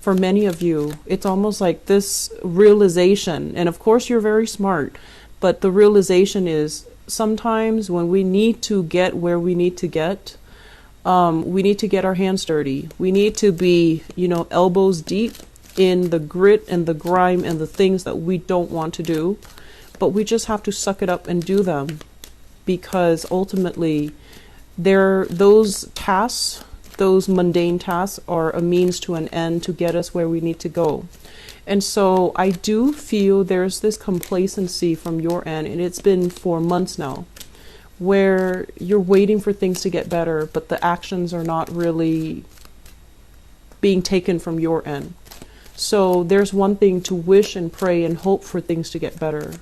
for many of you, it's almost like this realization, and of course you're very smart, but the realization is sometimes when we need to get where we need to get, we need to get our hands dirty. We need to be, elbows deep in the grit and the grime and the things that we don't want to do, but we just have to suck it up and do them, because ultimately those tasks, those mundane tasks, are a means to an end to get us where we need to go. And so I do feel there's this complacency from your end, and it's been for months now, where you're waiting for things to get better, but the actions are not really being taken from your end. So there's one thing to wish and pray and hope for things to get better,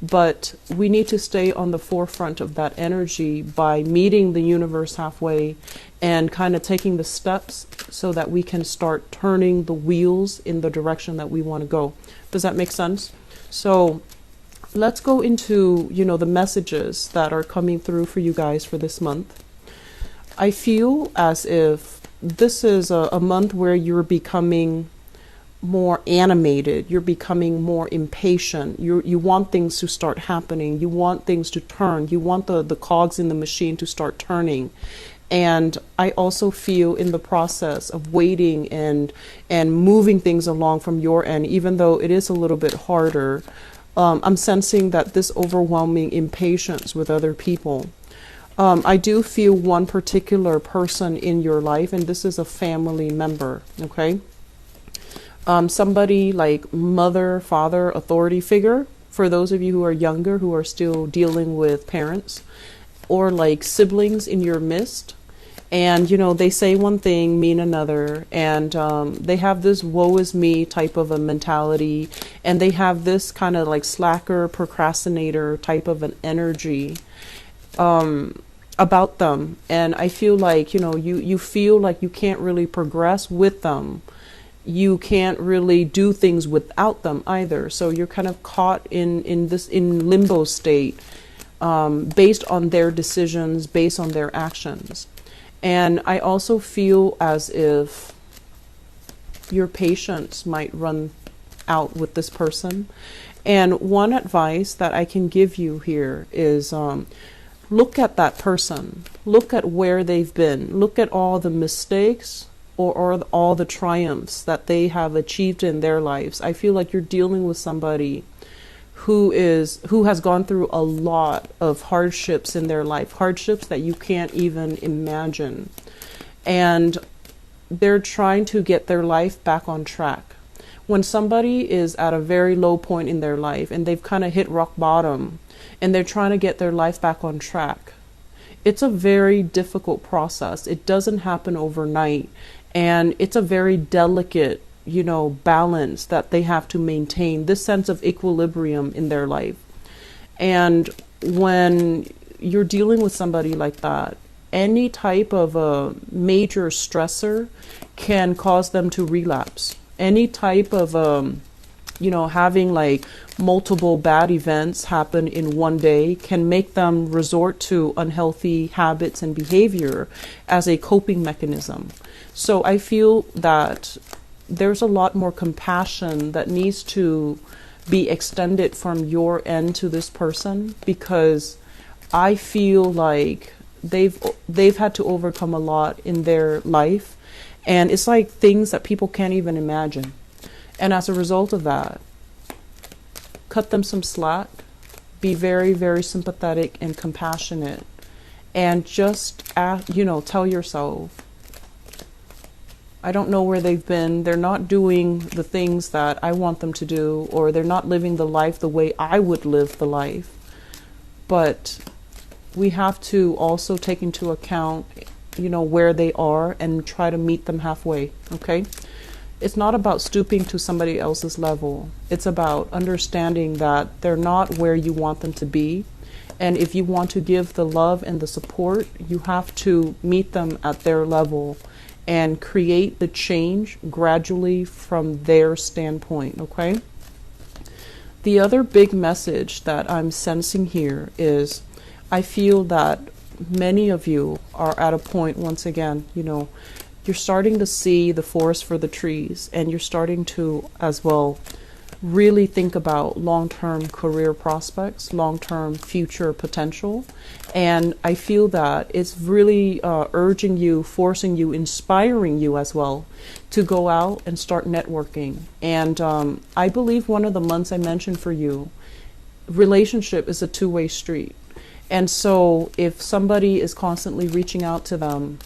but we need to stay on the forefront of that energy by meeting the universe halfway and kind of taking the steps so that we can start turning the wheels in the direction that we want to go. Does that make sense? So let's go into, the messages that are coming through for you guys for this month. I feel as if this is a month where you're becoming more animated, you're becoming more impatient, you want things to start happening, you want things to turn, you want the cogs in the machine to start turning. And I also feel in the process of waiting and moving things along from your end, even though it is a little bit harder, I'm sensing that this overwhelming impatience with other people. I do feel one particular person in your life, and this is a family member, okay? Somebody like mother, father, authority figure, for those of you who are younger, who are still dealing with parents, or like siblings in your midst. And, they say one thing, mean another, and they have this woe is me type of a mentality, and they have this kind of like slacker, procrastinator type of an energy about them. And I feel like, you feel like you can't really progress with them. You can't really do things without them either. So you're kind of caught in limbo state, based on their decisions, based on their actions. And I also feel as if your patience might run out with this person. And one advice that I can give you here is, look at that person, look at where they've been, look at all the mistakes or all the triumphs that they have achieved in their lives. I feel like you're dealing with somebody who has gone through a lot of hardships in their life, hardships that you can't even imagine. And they're trying to get their life back on track. When somebody is at a very low point in their life and they've kind of hit rock bottom and they're trying to get their life back on track, it's a very difficult process. It doesn't happen overnight. And it's a very delicate, balance that they have to maintain, this sense of equilibrium in their life. And when you're dealing with somebody like that, any type of a major stressor can cause them to relapse. Any type of, having like multiple bad events happen in one day can make them resort to unhealthy habits and behavior as a coping mechanism. So I feel that there's a lot more compassion that needs to be extended from your end to this person, because I feel like they've had to overcome a lot in their life, and it's like things that people can't even imagine. And as a result of that, cut them some slack, be very, very sympathetic and compassionate, and just tell yourself, I don't know where they've been. They're not doing the things that I want them to do, or they're not living the life the way I would live the life. But we have to also take into account, where they are and try to meet them halfway, okay? It's not about stooping to somebody else's level. It's about understanding that they're not where you want them to be. And if you want to give the love and the support, you have to meet them at their level and create the change gradually from their standpoint, okay? The other big message that I'm sensing here is I feel that many of you are at a point, once again, you're starting to see the forest for the trees, and you're starting to as well really think about long-term career prospects, long-term future potential. And I feel that it's really urging you, forcing you, inspiring you as well to go out and start networking. And I believe one of the months I mentioned for you, relationship is a two-way street. And so if somebody is constantly reaching out to them,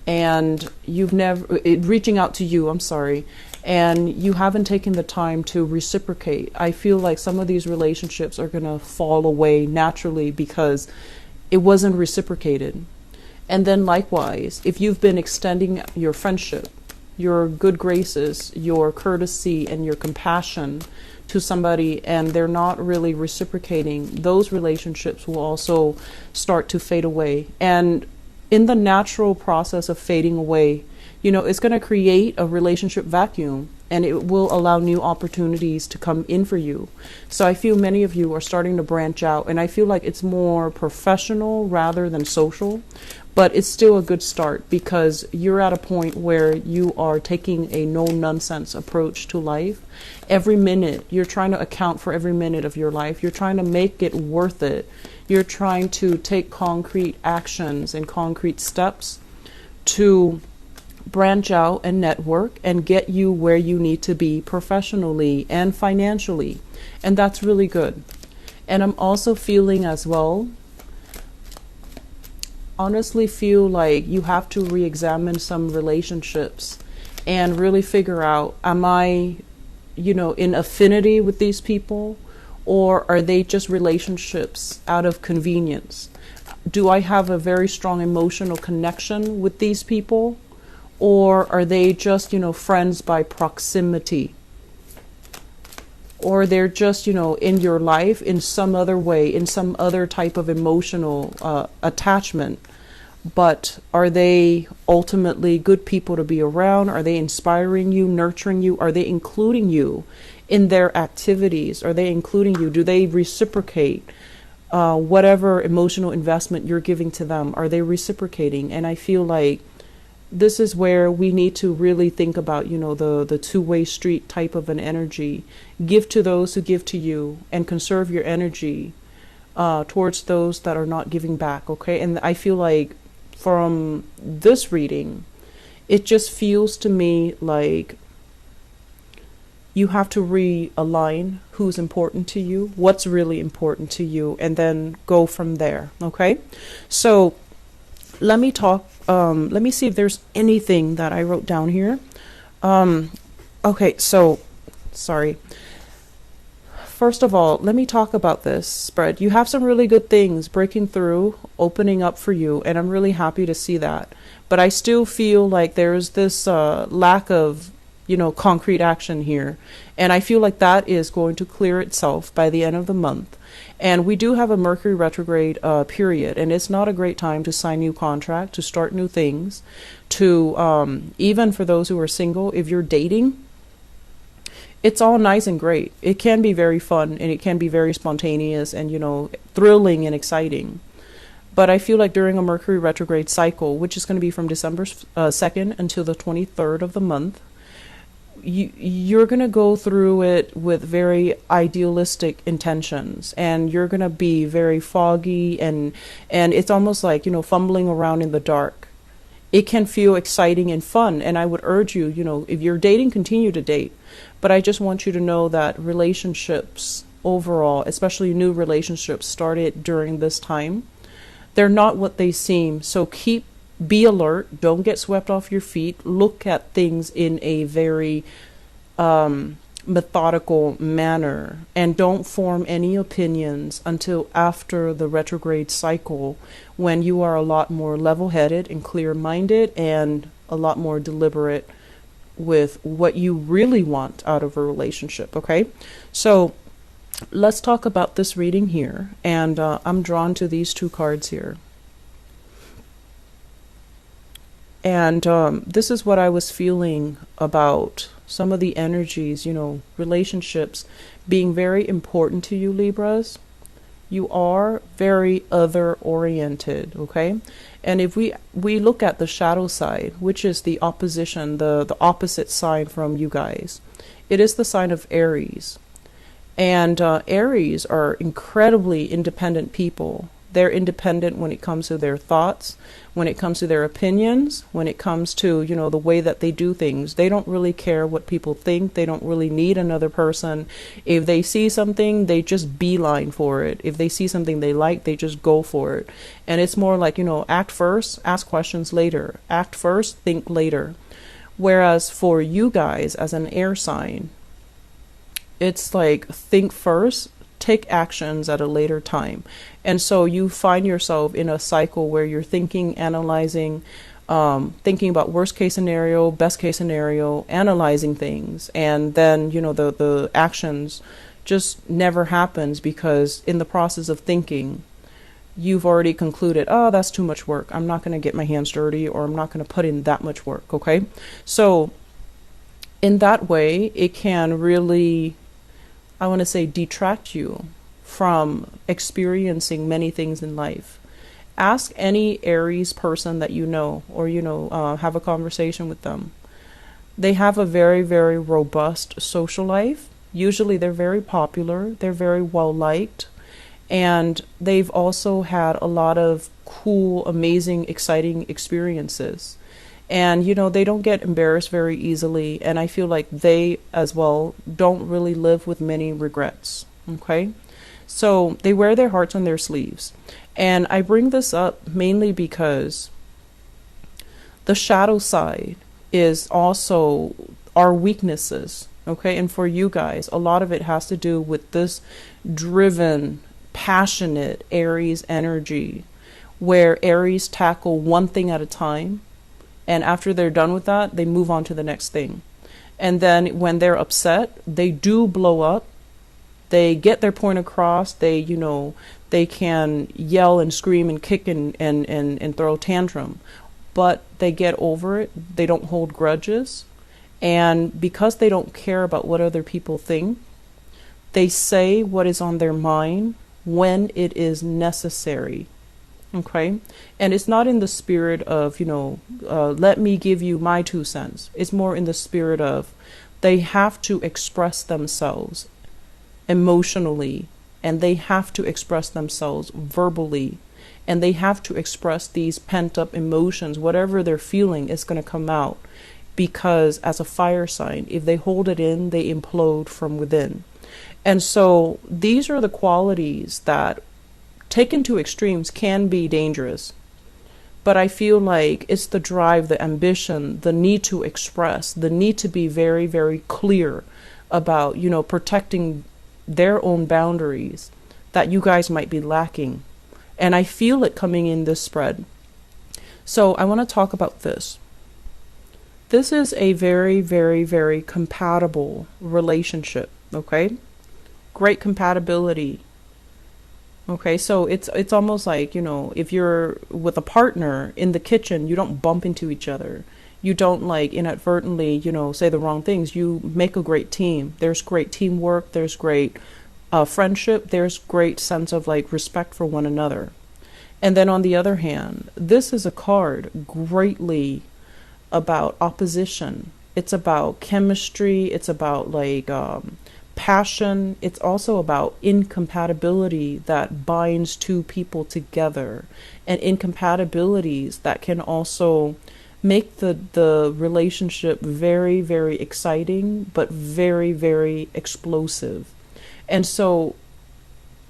and reaching out to you, I'm sorry, and you haven't taken the time to reciprocate, I feel like some of these relationships are going to fall away naturally because it wasn't reciprocated. And then likewise, if you've been extending your friendship, your good graces, your courtesy, and your compassion to somebody, and they're not really reciprocating, those relationships will also start to fade away. And in the natural process of fading away, it's going to create a relationship vacuum, and it will allow new opportunities to come in for you. So I feel many of you are starting to branch out, and I feel like it's more professional rather than social, but it's still a good start because you're at a point where you are taking a no-nonsense approach to life. Every minute, you're trying to account for every minute of your life. You're trying to make it worth it. You're trying to take concrete actions and concrete steps to branch out and network and get you where you need to be professionally and financially. And that's really good. And I'm also feeling as well, honestly feel like you have to re-examine some relationships and really figure out, am I, in affinity with these people, or are they just relationships out of convenience? Do I have a very strong emotional connection with these people, or are they just, friends by proximity? Or they're just, in your life in some other way, in some other type of emotional attachment. But are they ultimately good people to be around? Are they inspiring you, nurturing you? Are they including you in their activities? Are they including you? Do they reciprocate whatever emotional investment you're giving to them? Are they reciprocating? And I feel like this is where we need to really think about, the two-way street type of an energy. Give to those who give to you, and conserve your energy towards those that are not giving back, okay? And I feel like from this reading, it just feels to me like you have to realign who's important to you, what's really important to you, and then go from there, okay? So let me see if there's anything that I wrote down here. Okay, so, sorry. First of all, let me talk about this spread. You have some really good things breaking through, opening up for you, and I'm really happy to see that. But I still feel like there's this lack of, concrete action here. And I feel like that is going to clear itself by the end of the month. And we do have a Mercury retrograde period, and it's not a great time to sign new contract, to start new things, to even for those who are single, if you're dating, it's all nice and great. It can be very fun, and it can be very spontaneous and, thrilling and exciting. But I feel like during a Mercury retrograde cycle, which is going to be from December 2nd until the 23rd of the month, you're going to go through it with very idealistic intentions, and you're going to be very foggy, and it's almost like, fumbling around in the dark. It can feel exciting and fun, and I would urge you, if you're dating, continue to date. But I just want you to know that relationships overall, especially new relationships started during this time, they're not what they seem. So be alert. Don't get swept off your feet. Look at things in a very methodical manner, and don't form any opinions until after the retrograde cycle, when you are a lot more level-headed and clear-minded and a lot more deliberate with what you really want out of a relationship, okay? So let's talk about this reading here, and I'm drawn to these two cards here. And this is what I was feeling about some of the energies, relationships being very important to you, Libras. You are very other oriented, okay? And if we look at the shadow side, which is the opposition, the opposite sign from you guys, it is the sign of Aries. And Aries are incredibly independent people. They're independent when it comes to their thoughts, when it comes to their opinions, when it comes to, the way that they do things. They don't really care what people think. They don't really need another person. If they see something, they just beeline for it. If they see something they like, they just go for it. And it's more like, act first, ask questions later. Act first, think later. Whereas for you guys as an air sign, it's like think first, take actions at a later time. And so you find yourself in a cycle where you're thinking, analyzing, thinking about worst case scenario, best case scenario, analyzing things. And then, the actions just never happens because in the process of thinking, you've already concluded, oh, that's too much work. I'm not going to get my hands dirty, or I'm not going to put in that much work. Okay. So in that way, it can really, I want to say, detract you from experiencing many things in life. Ask any Aries person that you know, or have a conversation with them. They have a very, very robust social life. Usually they're very popular, they're very well liked, and they've also had a lot of cool, amazing, exciting experiences. And, they don't get embarrassed very easily. And I feel like they, as well, don't really live with many regrets. Okay? So they wear their hearts on their sleeves. And I bring this up mainly because the shadow side is also our weaknesses. Okay? And for you guys, a lot of it has to do with this driven, passionate Aries energy, where Aries tackle one thing at a time. And after they're done with that, they move on to the next thing. And then when they're upset, they do blow up. They get their point across. They can yell and scream and kick and throw a tantrum. But they get over it. They don't hold grudges. And because they don't care about what other people think, they say what is on their mind when it is necessary. Okay. And it's not in the spirit of, let me give you my 2 cents. It's more in the spirit of they have to express themselves emotionally, and they have to express themselves verbally, and they have to express these pent up emotions. Whatever they're feeling is going to come out, because as a fire sign, if they hold it in, they implode from within. And so these are the qualities that, taken to extremes, can be dangerous. But I feel like it's the drive, the ambition, the need to express, the need to be very, very clear about, protecting their own boundaries that you guys might be lacking. And I feel it coming in this spread. So I want to talk about this. This is a very, very, very compatible relationship. Okay? Great compatibility. Okay, so it's almost like, if you're with a partner in the kitchen, you don't bump into each other. You don't inadvertently, say the wrong things. You make a great team. There's great teamwork. There's great friendship. There's great sense of respect for one another. And then on the other hand, this is a card greatly about opposition. It's about chemistry. It's about passion. It's also about incompatibility that binds two people together, and incompatibilities that can also make the relationship very, very exciting, but very, very explosive. And so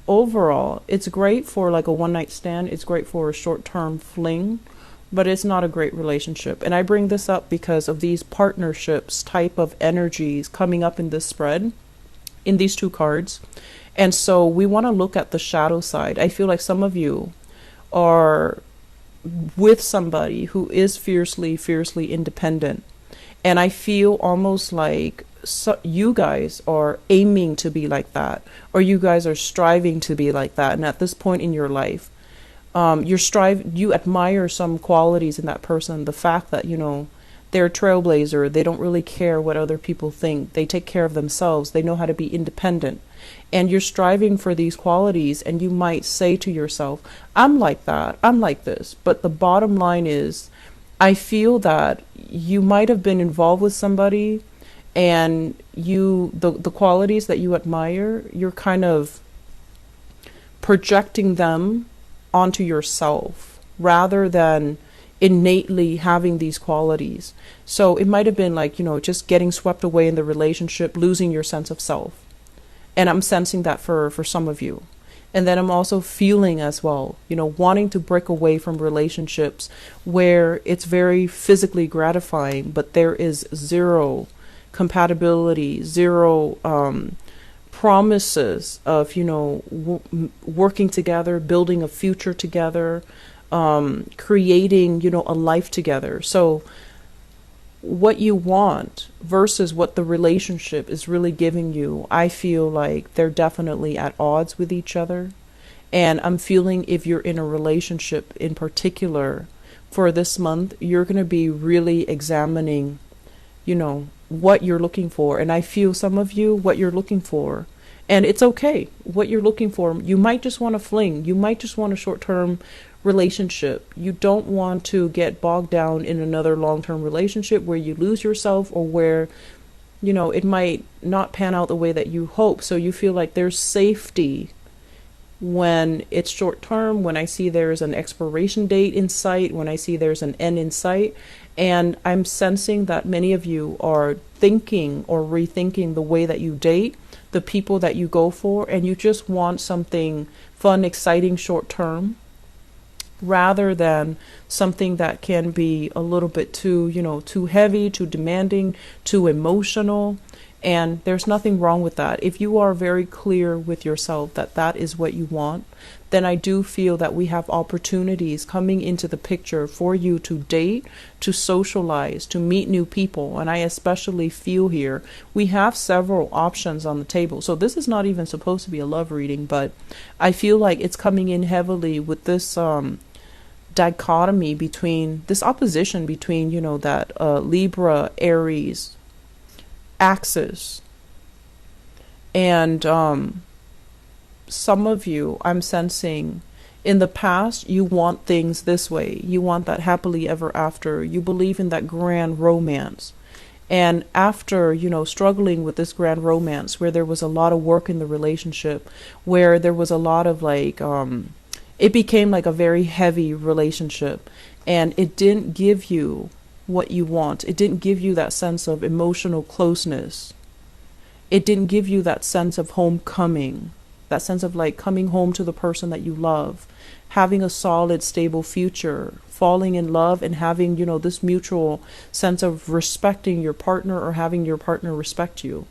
overall, it's great for a one night stand. It's great for a short term fling, but it's not a great relationship. And I bring this up because of these partnerships type of energies coming up in this spread, in these 2 cards. And so we want to look at the shadow side. I feel like some of you are with somebody who is fiercely, fiercely independent. And I feel almost like you guys are aiming to be like that, or you guys are striving to be like that. And at this point in your life, you admire some qualities in that person. The fact that, They're a trailblazer. They don't really care what other people think. They take care of themselves. They know how to be independent. And you're striving for these qualities, and you might say to yourself, I'm like that. I'm like this. But the bottom line is, I feel that you might have been involved with somebody, and the qualities that you admire, you're kind of projecting them onto yourself rather than innately having these qualities. So it might have been like, just getting swept away in the relationship, losing your sense of self. And I'm sensing that for some of you. And then I'm also feeling as well, wanting to break away from relationships where it's very physically gratifying, but there is zero compatibility, zero promises of, working together, building a future together, creating, a life together. So what you want versus what the relationship is really giving you, I feel like they're definitely at odds with each other. And I'm feeling if you're in a relationship in particular for this month, you're going to be really examining, what you're looking for. And I feel some of you, what you're looking for. And it's okay, what you're looking for. You might just want a fling. You might just want a short-term relationship. You don't want to get bogged down in another long-term relationship where you lose yourself, or where, it might not pan out the way that you hope. So you feel like there's safety when it's short-term, when I see there's an expiration date in sight, when I see there's an end in sight. And I'm sensing that many of you are thinking or rethinking the way that you date, the people that you go for, and you just want something fun, exciting, short-term, rather than something that can be a little bit too heavy, too demanding, too emotional. And there's nothing wrong with that. If you are very clear with yourself that that is what you want, then I do feel that we have opportunities coming into the picture for you to date, to socialize, to meet new people. And I especially feel here we have several options on the table. So this is not even supposed to be a love reading, but I feel like it's coming in heavily with this dichotomy between this opposition between, that Libra Aries axis. And some of you, I'm sensing in the past, you want things this way. You want that happily ever after. You believe in that grand romance. And after, struggling with this grand romance, where there was a lot of work in the relationship, where there was a lot of it became like a very heavy relationship, and it didn't give you what you want. It didn't give you that sense of emotional closeness. It didn't give you that sense of homecoming, that sense of coming home to the person that you love, having a solid, stable future, falling in love, and having, this mutual sense of respecting your partner, or having your partner respect you.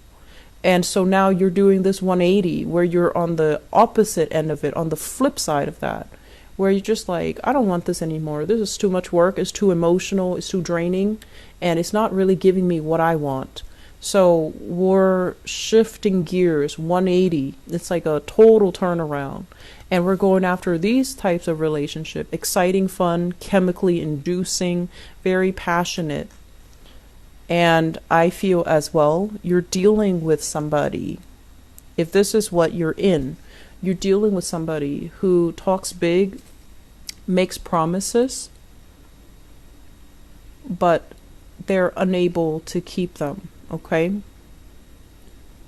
And so now you're doing this 180 where you're on the opposite end of it, on the flip side of that, where you're just like, I don't want this anymore. This is too much work. It's too emotional. It's too draining. And it's not really giving me what I want. So we're shifting gears 180. It's like a total turnaround. And we're going after these types of relationship. Exciting, fun, chemically inducing, very passionate. And I feel as well, you're dealing with somebody, if this is what you're in, you're dealing with somebody who talks big, makes promises, but they're unable to keep them, okay?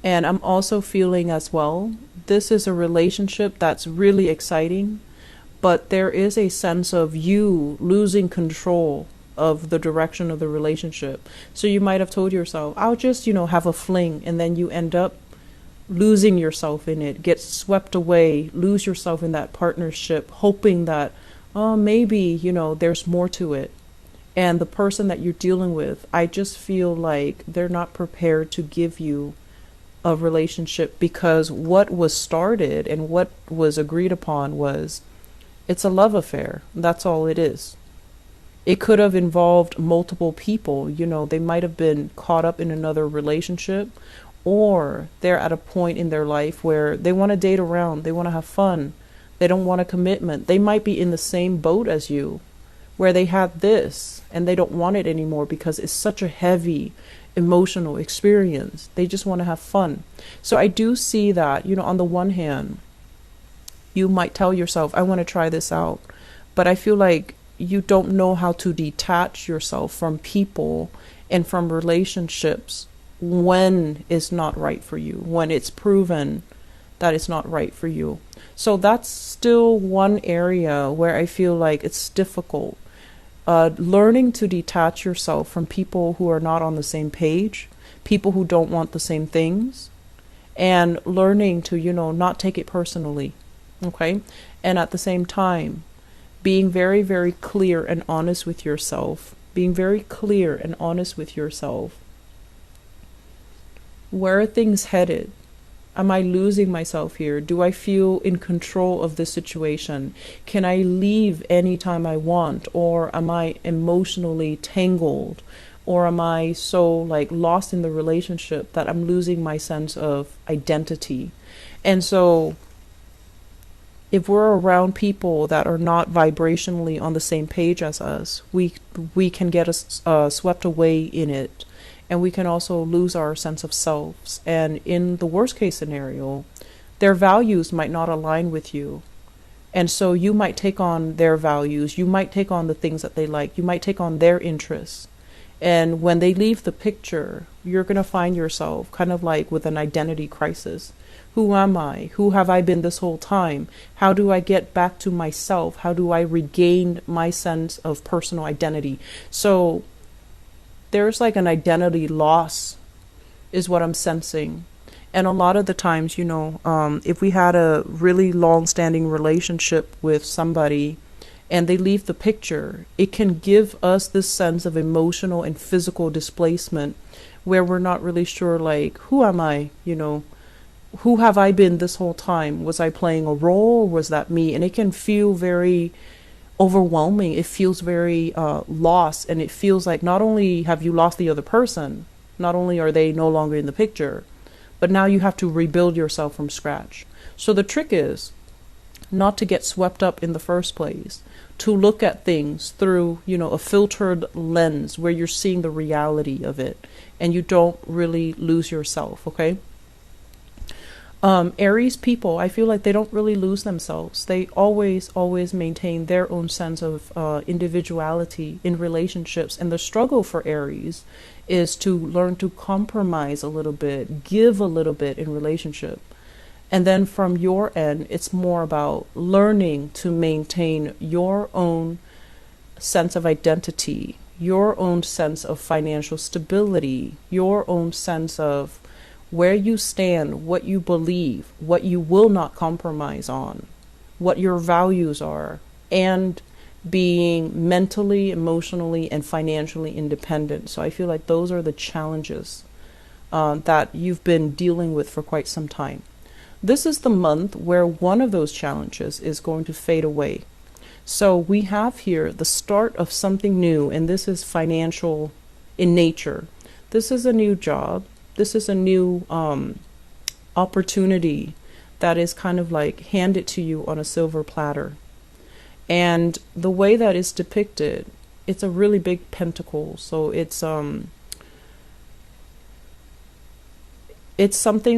And I'm also feeling as well, this is a relationship that's really exciting, but there is a sense of you losing control of the direction of the relationship. So you might have told yourself, I'll just, have a fling, and then you end up losing yourself in it, get swept away, lose yourself in that partnership, hoping that, maybe, there's more to it. And the person that you're dealing with, I just feel like they're not prepared to give you a relationship, because what was started and what was agreed upon was, it's a love affair. That's all it is. It could have involved multiple people. They might have been caught up in another relationship, or they're at a point in their life where they want to date around. They want to have fun. They don't want a commitment. They might be in the same boat as you, where they had this and they don't want it anymore because it's such a heavy emotional experience. They just want to have fun. So I do see that, on the one hand, you might tell yourself, I want to try this out. But I feel like you don't know how to detach yourself from people and from relationships when it's not right for you, when it's proven that it's not right for you. So that's still one area where I feel like it's difficult. Learning to detach yourself from people who are not on the same page, people who don't want the same things, and learning to, not take it personally. Okay? And at the same time, being very, very clear and honest with yourself. Being very clear and honest with yourself. Where are things headed? Am I losing myself here? Do I feel in control of this situation? Can I leave anytime I want? Or am I emotionally tangled? Or am I so lost in the relationship that I'm losing my sense of identity? And so if we're around people that are not vibrationally on the same page as us, we can get us swept away in it. And we can also lose our sense of selves. And in the worst case scenario, their values might not align with you. And so you might take on their values. You might take on the things that they like. You might take on their interests. And when they leave the picture, you're going to find yourself kind of like with an identity crisis. Who am I? Who have I been this whole time? How do I get back to myself? How do I regain my sense of personal identity? So there's an identity loss is what I'm sensing. And a lot of the times, if we had a really long-standing relationship with somebody and they leave the picture, it can give us this sense of emotional and physical displacement where we're not really sure, who am I? Who have I been this whole time? Was I playing a role? Or was that me? And it can feel very overwhelming. It feels very lost, and it feels like not only have you lost the other person, not only are they no longer in the picture, but now you have to rebuild yourself from scratch. So the trick is not to get swept up in the first place, to look at things through, a filtered lens where you're seeing the reality of it and you don't really lose yourself, okay? Aries people, I feel like they don't really lose themselves. They always maintain their own sense of individuality in relationships. And the struggle for Aries is to learn to compromise a little bit, give a little bit in relationship. And then from your end, it's more about learning to maintain your own sense of identity, your own sense of financial stability, your own sense of where you stand, what you believe, what you will not compromise on, what your values are, and being mentally, emotionally, and financially independent. So I feel like those are the challenges that you've been dealing with for quite some time. This is the month where one of those challenges is going to fade away. So we have here the start of something new, and this is financial in nature. This is a new job. This is a new opportunity that is kind of handed to you on a silver platter. And the way that it's depicted, it's a really big pentacle. So it's something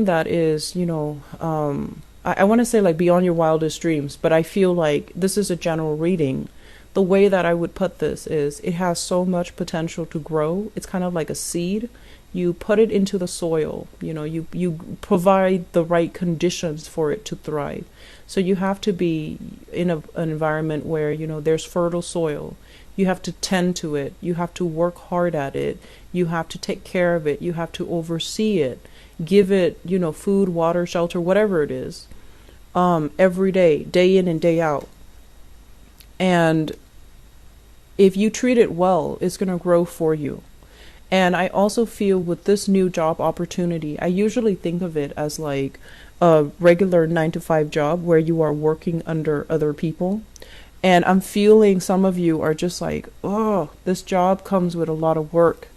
that is, I want to say beyond your wildest dreams, but I feel like this is a general reading. The way that I would put this is it has so much potential to grow. It's kind of like a seed. You put it into the soil, you provide the right conditions for it to thrive. So you have to be in an environment where, there's fertile soil. You have to tend to it. You have to work hard at it. You have to take care of it. You have to oversee it, give it, food, water, shelter, whatever it is, every day, day in and day out. And if you treat it well, it's going to grow for you. And I also feel with this new job opportunity, I usually think of it as a regular 9-to-5 job where you are working under other people. And I'm feeling some of you are just oh, this job comes with a lot of work.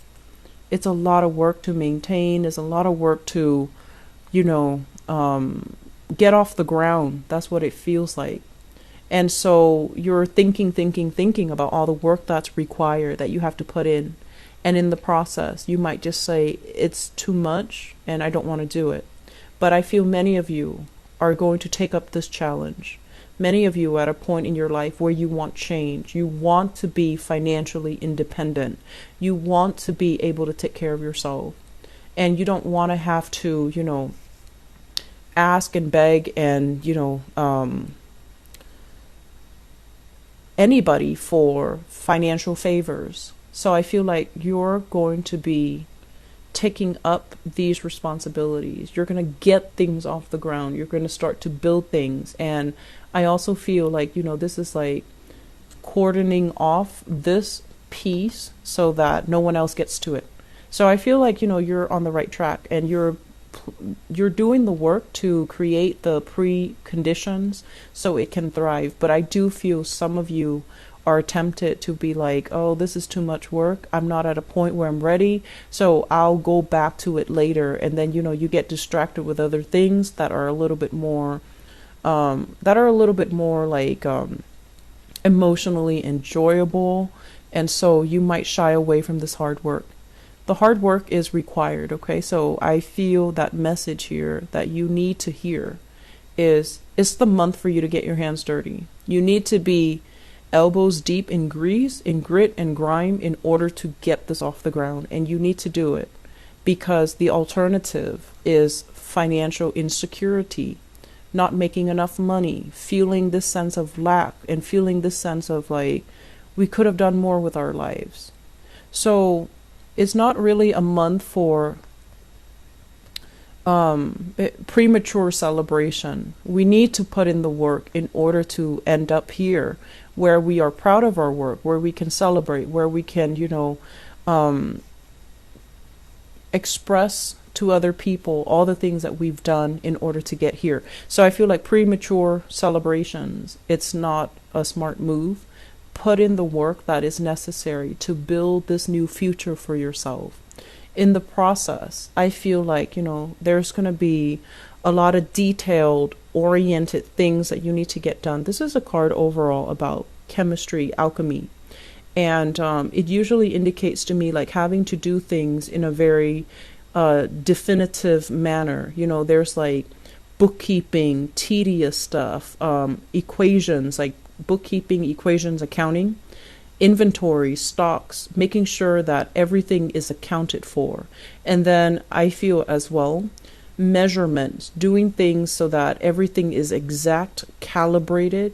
It's a lot of work to maintain. It's a lot of work to, get off the ground. That's what it feels like. And so you're thinking about all the work that's required that you have to put in. And in the process, you might just say, it's too much and I don't want to do it. But I feel many of you are going to take up this challenge. Many of you at a point in your life where you want change. You want to be financially independent. You want to be able to take care of yourself. And you don't want to have to, ask and beg and, anybody for financial favors. So I feel like you're going to be taking up these responsibilities. You're going to get things off the ground. You're going to start to build things. And I also feel like, this is like cordoning off this piece so that no one else gets to it. So I feel like, you're on the right track, and you're doing the work to create the preconditions so it can thrive. But I do feel some of you are tempted to be like, oh, this is too much work. I'm not at a point where I'm ready, so I'll go back to it later. And then, you get distracted with other things that are a little bit more, like emotionally enjoyable. And so you might shy away from this hard work. The hard work is required, okay? So I feel that message here that you need to hear is, it's the month for you to get your hands dirty. You need to be elbows deep in grease, in grit and grime in order to get this off the ground. And you need to do it because the alternative is financial insecurity, not making enough money, feeling this sense of lack, and feeling this sense of like, we could have done more with our lives. So it's not really a month for premature celebration. We need to put in the work in order to end up here where we are proud of our work, where we can celebrate, where we can, express to other people all the things that we've done in order to get here. So I feel like premature celebrations, it's not a smart move. Put in the work that is necessary to build this new future for yourself. In the process, I feel like, there's going to be a lot of detailed, oriented things that you need to get done. This is a card overall about chemistry, alchemy. And it usually indicates to me like having to do things in a very definitive manner. There's like bookkeeping, tedious stuff, equations, like bookkeeping, equations, accounting, inventory, stocks, making sure that everything is accounted for. And then I feel as well, measurements, doing things so that everything is exact, calibrated,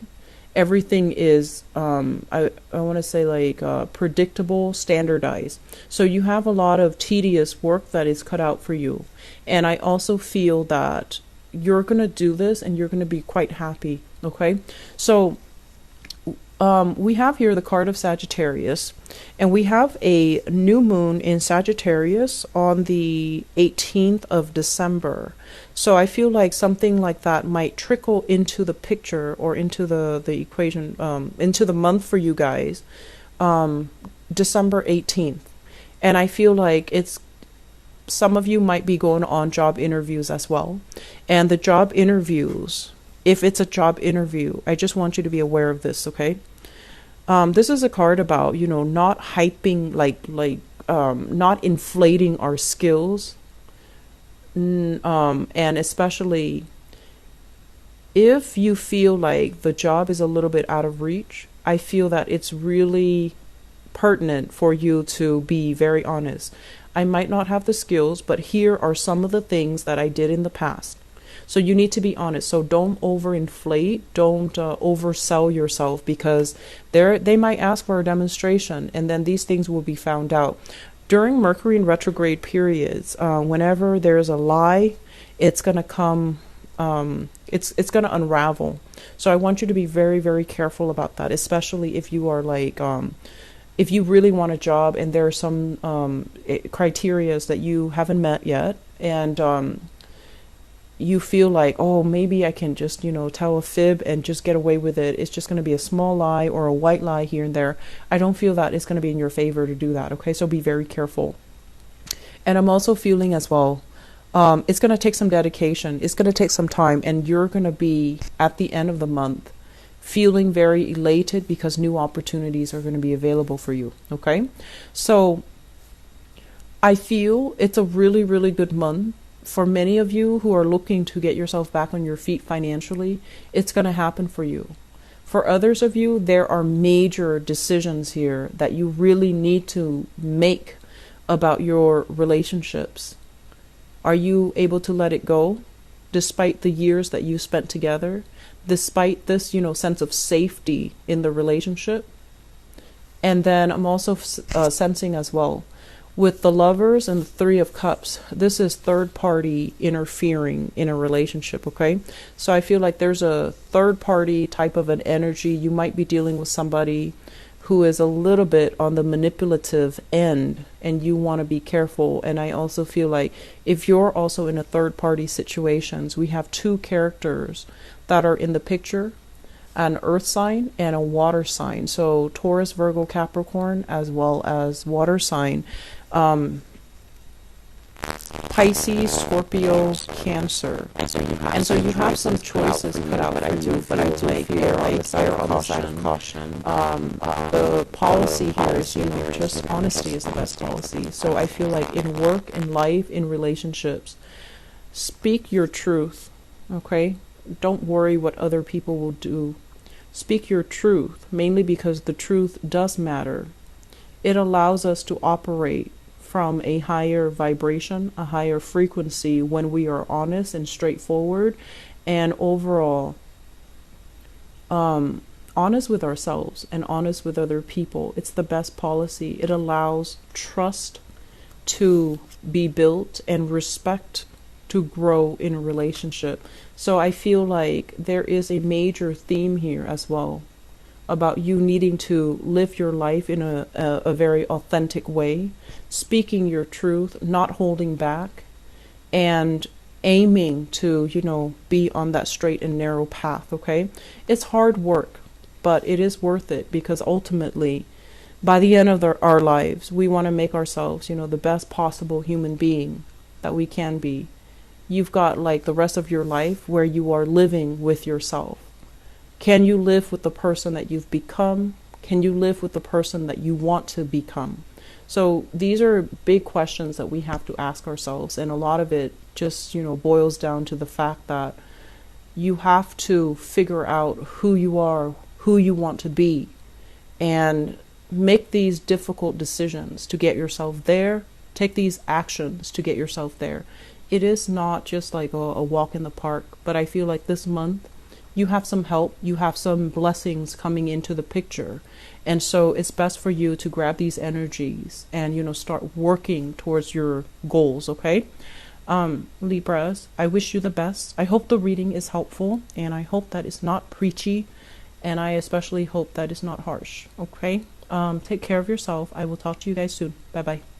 everything is, I want to say like predictable, standardized. So you have a lot of tedious work that is cut out for you. And I also feel that you're going to do this and you're going to be quite happy. Okay. So we have here the card of Sagittarius, and we have a new moon in Sagittarius on the 18th of December. So I feel like something like that might trickle into the picture or into the equation, into the month for you guys, December 18th. And I feel like some of you might be going on job interviews as well. And the job interviews, if it's a job interview, I just want you to be aware of this, okay? This is a card about, not hyping, not inflating our skills. And especially if you feel like the job is a little bit out of reach, I feel that it's really pertinent for you to be very honest. I might not have the skills, but here are some of the things that I did in the past. So you need to be honest. So don't overinflate, don't oversell yourself, because they might ask for a demonstration, and then these things will be found out. During Mercury in retrograde periods, whenever there's a lie, it's going to come, it's going to unravel. So I want you to be very, very careful about that, especially if you are like, if you really want a job and there are some criterias that you haven't met yet, and you feel like, oh, maybe I can just, tell a fib and just get away with it. It's just going to be a small lie or a white lie here and there. I don't feel that it's going to be in your favor to do that. Okay, so be very careful. And I'm also feeling as well, it's going to take some dedication. It's going to take some time, and you're going to be at the end of the month feeling very elated because new opportunities are going to be available for you. Okay, so I feel it's a really, really good month. For many of you who are looking to get yourself back on your feet financially, it's going to happen for you. For others of you, there are major decisions here that you really need to make about your relationships. Are you able to let it go despite the years that you spent together, despite this, sense of safety in the relationship? And then I'm also sensing as well, with the Lovers and the Three of Cups, this is third party interfering in a relationship, okay? So I feel like there's a third party type of an energy. You might be dealing with somebody who is a little bit on the manipulative end, and you want to be careful. And I also feel like if you're also in a third party situations, we have two characters that are in the picture, an earth sign and a water sign. So Taurus, Virgo, Capricorn, as well as water sign. Pisces, Scorpio, Cancer. And so you have some choices put out for you, but I do feel like they're on the side of caution. The policy here is, just honesty is the best policy. So I feel like in work, in life, in relationships, speak your truth, okay? Don't worry what other people will do. Speak your truth, mainly because the truth does matter. It allows us to operate from a higher vibration, a higher frequency when we are honest and straightforward, and overall honest with ourselves and honest with other people. It's the best policy. It allows trust to be built and respect to grow in a relationship. So I feel like there is a major theme here as well about you needing to live your life in a very authentic way, speaking your truth, not holding back, and aiming to, be on that straight and narrow path, okay? It's hard work, but it is worth it, because ultimately, by the end of our lives, we want to make ourselves, the best possible human being that we can be. You've got like the rest of your life where you are living with yourself. Can you live with the person that you've become? Can you live with the person that you want to become? So these are big questions that we have to ask ourselves. And a lot of it just, boils down to the fact that you have to figure out who you are, who you want to be, and make these difficult decisions to get yourself there. Take these actions to get yourself there. It is not just like a walk in the park, but I feel like this month, you have some help, you have some blessings coming into the picture. And so it's best for you to grab these energies and, start working towards your goals, okay? Libras, I wish you the best. I hope the reading is helpful, and I hope that it's not preachy, and I especially hope that it's not harsh, okay? Take care of yourself. I will talk to you guys soon. Bye-bye.